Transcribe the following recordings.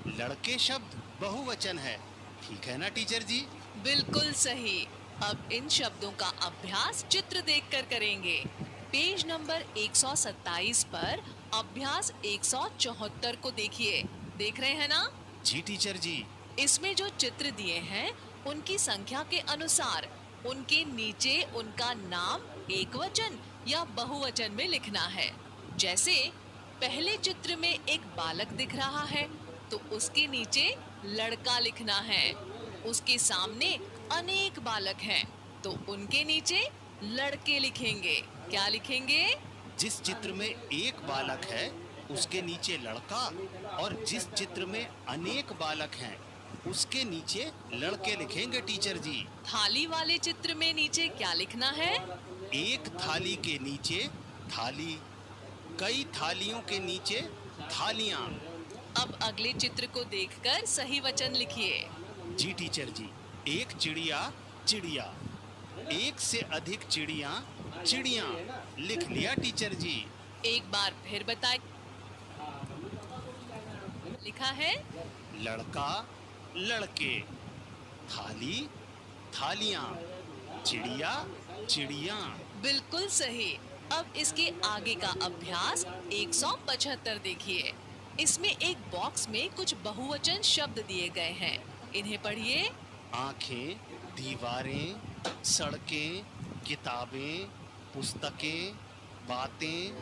लड़के शब्द बहुवचन है, ठीक है ना टीचर जी? बिल्कुल सही। अब इन शब्दों का अभ्यास चित्र देखकर करेंगे। पेज नंबर 127 पर अभ्यास 174 को देखिए। देख रहे हैं ना? जी टीचर जी। इसमें जो चित्र दिए हैं उनकी संख्या के अनुसार उनके नीचे उनका नाम एकवचन या बहुवचन में लिखना है। जैसे पहले चित्र में एक बालक दिख रहा है तो उसके नीचे लड़का लिखना है। उसके सामने अनेक बालक हैं तो उनके नीचे लड़के लिखेंगे। क्या लिखेंगे? जिस चित्र में एक बालक है उसके नीचे लड़का, और जिस चित्र में अनेक बालक हैं उसके नीचे लड़के लिखेंगे टीचर जी। थाली वाले चित्र में नीचे क्या लिखना है? एक थाली के नीचे थाली, कई थालियों के नीचे थालियां। अब अगले चित्र को देखकर सही वचन लिखिए। जी टीचर जी। एक चिड़िया चिड़िया, एक से अधिक चिड़िया चिड़िया। लिख लिया टीचर जी। एक बार फिर बताइए। लिखा है लड़का लड़के, थाली थालियां, चिड़िया चिड़िया। बिल्कुल सही। अब इसके आगे का अभ्यास 175 देखिए। इसमें एक बॉक्स में कुछ बहुवचन शब्द दिए गए हैं। इन्हें पढ़िए। आंखें, दीवारें, सड़कें, किताबें, पुस्तकें, बातें,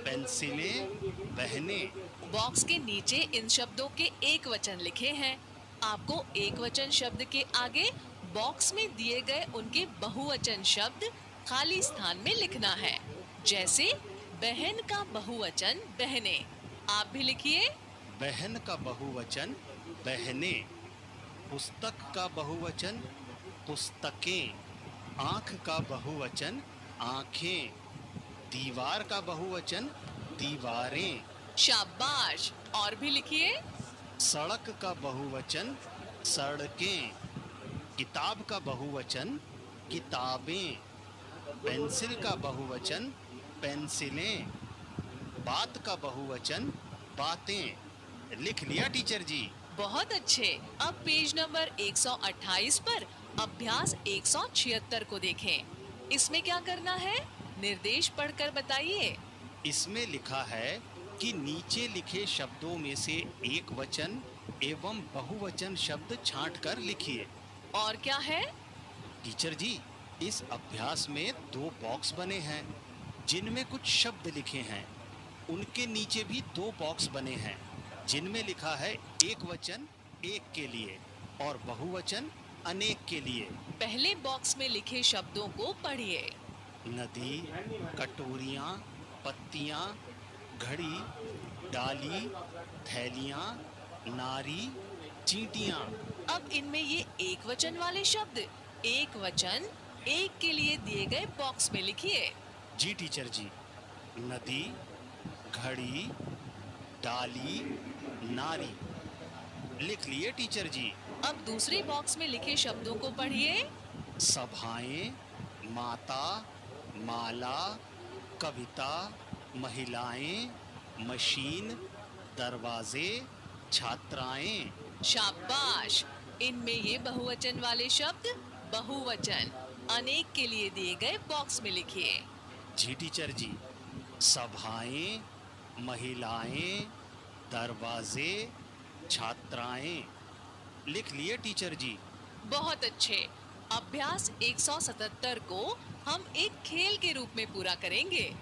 पेंसिलें, बहनें। बॉक्स के नीचे इन शब्दों के एक वचन लिखे हैं। आपको एक वचन शब्द के आगे बॉक्स में दिए गए उनके बहुवचन शब्द खाली स्थान में लिखना है। जैसे बहन का बहुवचन बहनें। आप भी लिखिए। बहन का बहुवचन बहनें, पुस्तक का बहुवचन पुस्तकें, आंख का बहुवचन आंखें, दीवार का बहुवचन दीवारें, शाबाश। और भी लिखिए। सड़क का बहुवचन सड़कें, किताब का बहुवचन किताबें, पेंसिल का बहुवचन पेंसिलें, बात का बहुवचन बातें। लिख लिया टीचर जी। बहुत अच्छे। अब पेज नंबर 128 पर अभ्यास 176 को देखें। इसमें क्या करना है? निर्देश पढ़कर बताइए। इसमें लिखा है कि नीचे लिखे शब्दों में से एक वचन एवं बहुवचन शब्द छांट कर लिखिए। और क्या है? टीचर जी, इस अभ्यास में दो बॉक्स बने हैं जिनमें कुछ शब्द लिखे हैं। उनके नीचे भी दो बॉक्स बने हैं जिनमें लिखा है एक वचन एक के लिए और बहुवचन अनेक के लिए। पहले बॉक्स में लिखे शब्दों को पढ़िए। नदी, कटोरियाँ, पत्तियाँ, घड़ी, डाली, थैलियाँ, नारी, चींटियाँ। अब इनमें ये एक वचन वाले शब्द एक वचन एक के लिए दिए गए बॉक्स में लिखिए। जी टीचर जी। नदी, घड़ी, डाली, नारी। लिख लिए टीचर जी। अब दूसरे बॉक्स में लिखे शब्दों को पढ़िए। सभाएं, माता, माला, कविता, महिलाएं, मशीन, दरवाजे, छात्राएं। शाबाश। इनमें ये बहुवचन वाले शब्द बहुवचन अनेक के लिए दिए गए बॉक्स में लिखिए। जी टीचर जी। सभाएं, महिलाएं, दरवाजे, छात्राएं। लिख लिए टीचर जी। बहुत अच्छे। अभ्यास 177 को हम एक खेल के रूप में पूरा करेंगे।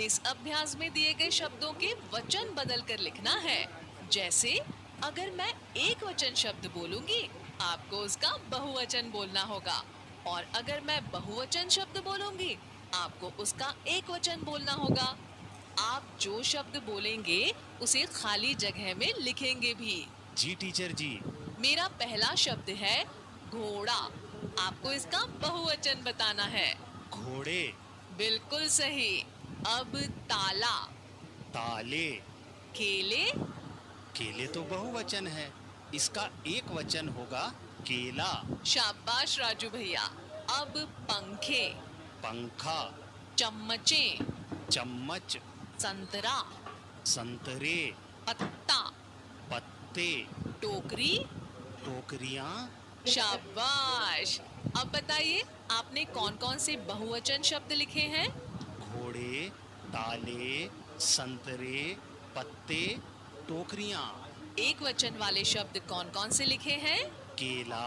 इस अभ्यास में दिए गए शब्दों के वचन बदलकर लिखना है। जैसे अगर मैं एक वचन शब्द बोलूंगी आपको उसका बहुवचन बोलना होगा, और अगर मैं बहुवचन शब्द बोलूंगी आपको उसका एक वचन बोलना होगा। आप जो शब्द बोलेंगे उसे खाली जगह में लिखेंगे भी। जी टीचर जी। मेरा पहला शब्द है घोड़ा। आपको इसका बहुवचन बताना है। घोड़े, बिल्कुल सही। अब ताला, ताले। केले। केले तो बहुवचन है, इसका एक वचन होगा केला। शाबाश राजू भैया। अब पंखे, पंखा, चम्मचे, चम्मच, संतरा, संतरे, पत्ता, पत्ते, टोकरी। टोकरियां। शाबाश। अब बताइए, आपने कौन-कौन से बहुवचन शब्द लिखे हैं? घोड़े, ताले, संतरे, पत्ते, टोकरियां। एक वचन वाले शब्द कौन-कौन से लिखे हैं? केला,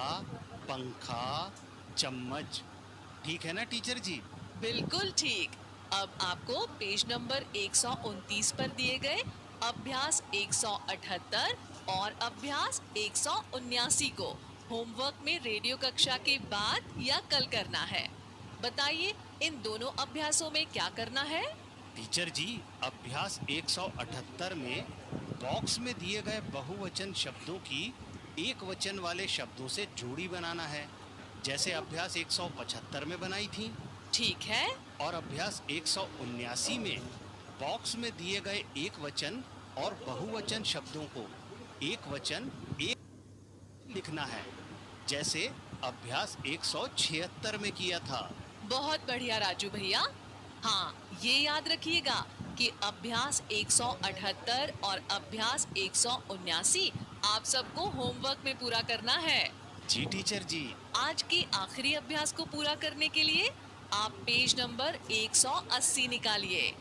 पंखा, चम्मच। ठीक है ना टीचर जी? बिल्कुल ठीक। अब आपको पेज नंबर 129 पर दिए गए अभ्यास 178 और अभ्यास 179 को होमवर्क में रेडियो कक्षा के बाद या कल करना है। बताइए, इन दोनों अभ्यासों में क्या करना है? टीचर जी, अभ्यास 178 में बॉक्स में दिए गए बहुवचन शब्दों की एक वचन वाले शब्दों से जोड़ी बनाना है, जैसे अभ्यास 175 में बनाई थी। ठीक है। और अभ्यास 179 में बॉक्स में दिए गए एक वचन और बहुवचन शब्दों को एक वचन एक लिखना है, जैसे अभ्यास 176 में किया था। बहुत बढ़िया राजू भैया। हाँ, ये याद रखिएगा कि अभ्यास 178 और अभ्यास 179 आप सबको होमवर्क में पूरा करना है। जी टीचर जी। आज के आखिरी अभ्यास को पूरा करने के लिए आप पेज नंबर 180 निकालिए।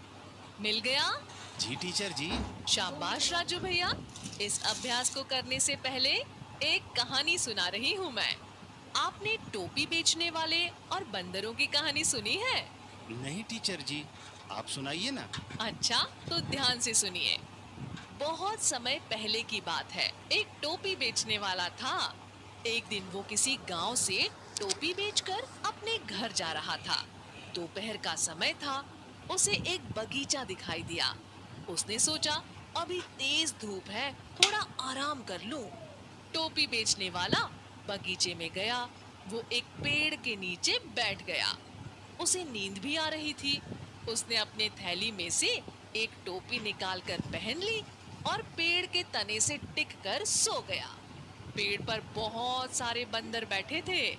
मिल गया? जी टीचर जी। शाबाश राजू भैया। इस अभ्यास को करने से पहले एक कहानी सुना रही हूँ मैं। आपने टोपी बेचने वाले और बंदरों की कहानी सुनी है? नहीं टीचर जी, आप सुनाइए ना। अच्छा, तो ध्यान से सुनिए। बहुत समय पहले की बात है। एक टोपी बेचने वाला था। एक दिन वो किसी गांव से टोपी बेचकर अपने घर जा रहा था। दोपहर का समय था। उसे एक बगीचा दिखाई दिया। उसने सोचा, अभी तेज धूप है, थोड़ा आराम कर लूं। टोपी बेचने वाला बगीचे में गया। वो एक पेड़ के नीचे बैठ गया। उसे नींद भी आ रही थी। उसने अपने थैली में से एक टोपी निकालकर पहन ली और पेड़ के तने से टिककर सो गया। पेड़ पर बहुत सारे बंदर बैठे थे।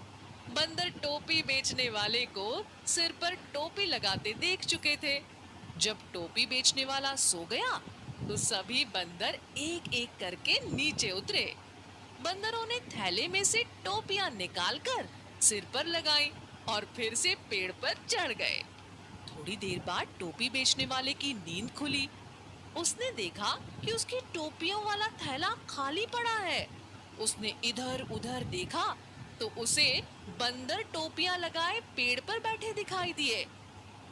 बंदर टोपी बेचने वाले को सिर पर टोपी लगाते देख चुके थे। जब टोपी बेचने वाला सो गया, तो सभी बंदर एक एक करके नीचे उतरे। बंदरों ने थैले में से टोपियां निकालकर सिर पर लगाई और फिर से पेड़ पर चढ़ गए। थोड़ी देर बाद टोपी बेचने वाले की नींद खुली। उसने देखा कि उसकी टोपियों वाला थैला खाली पड़ा है। उसने इधर उधर देखा तो उसे बंदर टोपियां लगाए पेड़ पर बैठे दिखाई दिए।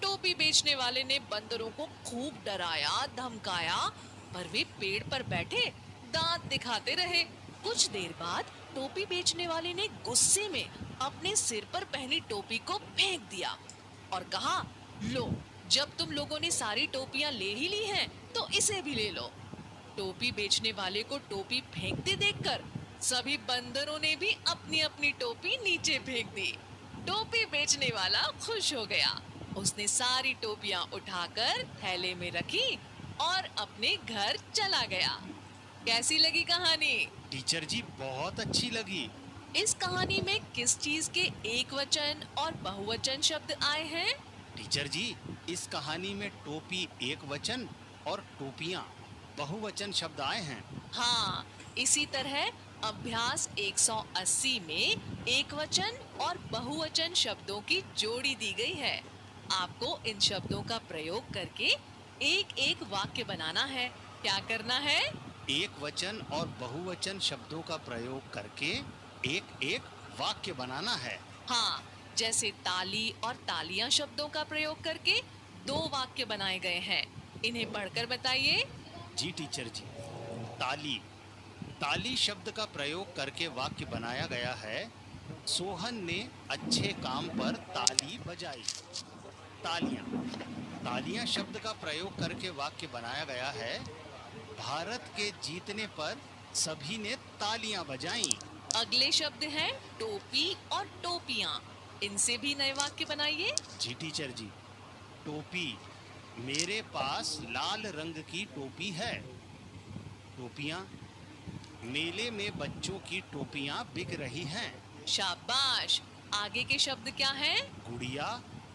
टोपी बेचने वाले ने बंदरों को खूब डराया, धमकाया, पर वे पेड़ पर बैठे दांत दिखाते रहे। कुछ देर बाद टोपी बेचने वाले ने गुस्से में अपने सिर पर पहनी टोपी को फेंक दिया और कहा, लो, जब तुम लोगों ने सारी टोपियां ले ही ली हैं, तो इसे भी ले लो। टोपी बेचने वाले को टोपी फेंकते देखकर सभी बंदरों ने भी अपनी अपनी टोपी नीचे फेंक दी। टोपी बेचने वाला खुश हो गया। उसने सारी टोपियां उठाकर थैले में रखी और अपने घर चला गया। कैसी लगी कहानी? टीचर जी, बहुत अच्छी लगी। इस कहानी में किस चीज के एक वचन और बहुवचन शब्द आए हैं? टीचर जी, इस कहानी में टोपी एक वचन और टोपियां बहुवचन शब्द आए हैं। हाँ, इसी तरह अभ्यास 180 में एक वचन और बहुवचन शब्दों की जोड़ी दी गई है। आपको इन शब्दों का प्रयोग करके एक एक वाक्य बनाना है। क्या करना है? एक वचन और बहुवचन शब्दों का प्रयोग करके एक एक वाक्य बनाना है। हाँ, जैसे ताली और तालियां शब्दों का प्रयोग करके 2 वाक्य बनाए गए हैं। इन्हें पढ़कर बताइए। जी टीचर जी। ताली। ताली शब्द का प्रयोग करके वाक्य बनाया गया है, सोहन ने अच्छे काम पर ताली बजाई। तालियां। तालियां शब्द का प्रयोग करके वाक्य बनाया गया है, भारत के जीतने पर सभी ने तालियां बजाईं। अगले शब्द हैं टोपी और टोपियां। इनसे भी नए वाक्य बनाइए। जी टीचर जी। टोपी। मेरे पास लाल रंग की टोपी है। टोपियां। मेले में बच्चों की टोपियां बिक रही हैं। शाबाश। आगे के शब्द क्या हैं? गुड़िया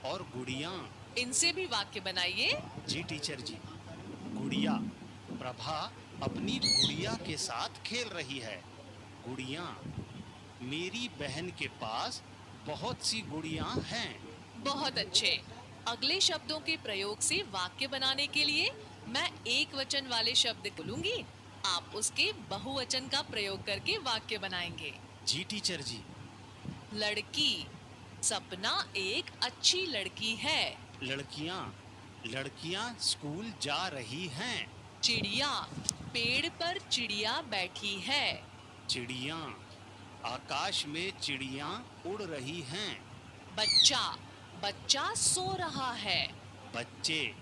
और गुड़ियां। इनसे भी वाक्य बनाइए। जी टीचर जी। गुड़िया। प्रभा अपनी गुड़िया के साथ खेल रही है। गुड़ियाँ। मेरी बहन के पास बहुत सी गुड़ियाँ हैं। बहुत अच्छे। अगले शब्दों के प्रयोग से वाक्य बनाने के लिए मैं एक वचन वाले शब्द बोलूंगी, आप उसके बहुवचन का प्रयोग करके वाक्य बनाएंगे। जी टीचर जी। लड़की, सपना एक अच्छी लड़की है। लड़कियाँ, लड़कियाँ स्कूल जा रही हैं। चिड़िया, पेड़ पर चिड़िया बैठी है। चिड़ियाँ, आकाश में चिड़ियाँ उड़ रही हैं। बच्चा, बच्चा सो रहा है। बच्चे,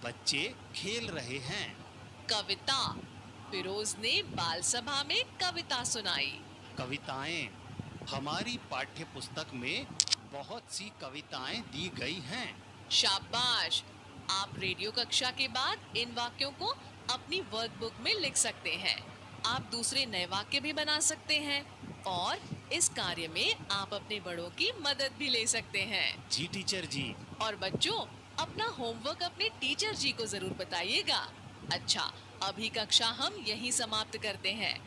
बच्चे खेल रहे हैं। कविता, फिरोज ने बाल सभा में कविता सुनाई। कविताएं, हमारी पाठ्य पुस्तक में बहुत सी कविताएं दी गई हैं। शाबाश, आप रेडियो कक्षा के बाद इन वाक्यों को अपनी वर्कबुक में लिख सकते हैं। आप दूसरे नए वाक्य भी बना सकते हैं और इस कार्य में आप अपने बड़ों की मदद भी ले सकते हैं। जी टीचर जी। और बच्चों, अपना होमवर्क अपने टीचर जी को जरूर बताइएगा। अच्छा, अभी कक्षा हम यहीं समाप्त करते हैं।